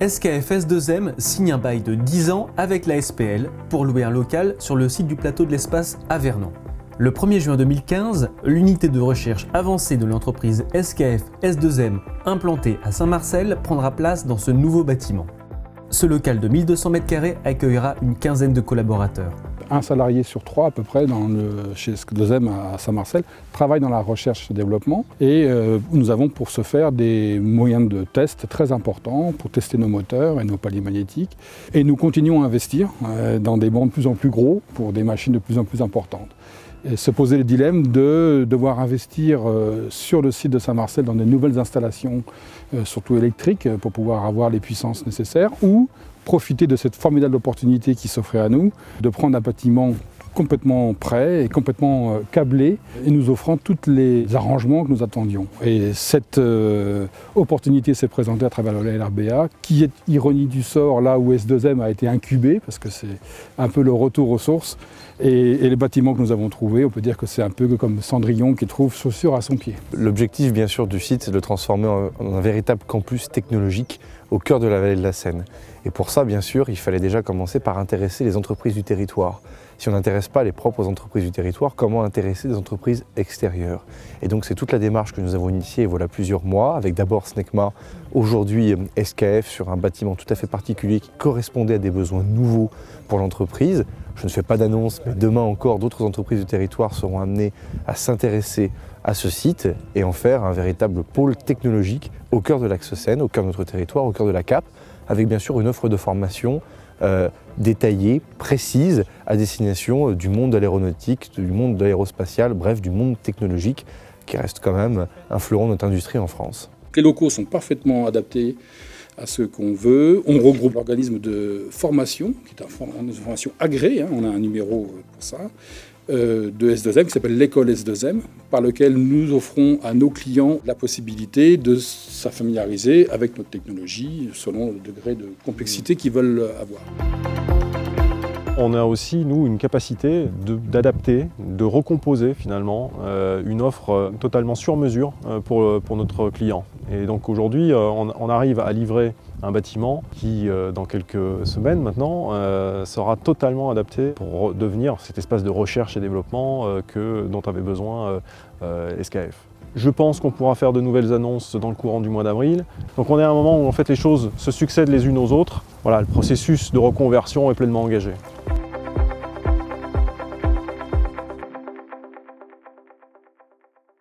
SKF S2M signe un bail de 10 ans avec la SPL pour louer un local sur le site du plateau de l'Espace à Vernon. Le 1er juin 2015, l'unité de recherche avancée de l'entreprise SKF S2M implantée à Saint-Marcel prendra place dans ce nouveau bâtiment. Ce local de 1200 m² accueillera une quinzaine de collaborateurs. Un salarié sur 3 à peu près chez S2M à Saint-Marcel travaille dans la recherche et développement et nous avons pour ce faire des moyens de test très importants pour tester nos moteurs et nos paliers magnétiques. Et nous continuons à investir dans des bancs de plus en plus gros pour des machines de plus en plus importantes. Et se poser le dilemme de devoir investir sur le site de Saint-Marcel dans des nouvelles installations, surtout électriques, pour pouvoir avoir les puissances nécessaires, ou profiter de cette formidable opportunité qui s'offrait à nous, de prendre un bâtiment complètement prêt et complètement câblé et nous offrant tous les arrangements que nous attendions. Et cette opportunité s'est présentée à travers le LRBA, qui est ironie du sort là où S2M a été incubé, parce que c'est un peu le retour aux sources. Et les bâtiments que nous avons trouvés, on peut dire que c'est un peu comme Cendrillon qui trouve chaussure à son pied. L'objectif bien sûr du site, c'est de le transformer en un véritable campus technologique au cœur de la vallée de la Seine. Et pour ça, bien sûr, il fallait déjà commencer par intéresser les entreprises du territoire. Si on n'intéresse pas les propres entreprises du territoire, comment intéresser des entreprises extérieures? Et donc c'est toute la démarche que nous avons initiée voilà plusieurs mois, avec d'abord SNECMA, aujourd'hui SKF, sur un bâtiment tout à fait particulier qui correspondait à des besoins nouveaux pour l'entreprise. Je ne fais pas d'annonce, mais demain encore, d'autres entreprises du territoire seront amenées à s'intéresser à ce site et en faire un véritable pôle technologique au cœur de l'axe Seine, au cœur de notre territoire, au cœur de la CAP, avec bien sûr une offre de formation détaillée, précise, à destination du monde de l'aéronautique, du monde de l'aérospatial, bref, du monde technologique, qui reste quand même un fleuron de notre industrie en France. Les locaux sont parfaitement adaptés à ce qu'on veut. On regroupe l'organisme de formation, qui est une formation agréée, on a un numéro pour ça, de S2M qui s'appelle l'école S2M, par lequel nous offrons à nos clients la possibilité de se familiariser avec notre technologie selon le degré de complexité qu'ils veulent avoir. On a aussi, nous, une capacité d'adapter, de recomposer finalement une offre totalement sur mesure pour notre client. Et donc aujourd'hui, on arrive à livrer un bâtiment qui, dans quelques semaines maintenant, sera totalement adapté pour devenir cet espace de recherche et développement dont avait besoin SKF. Je pense qu'on pourra faire de nouvelles annonces dans le courant du mois d'avril. Donc on est à un moment où en fait les choses se succèdent les unes aux autres. Voilà, le processus de reconversion est pleinement engagé.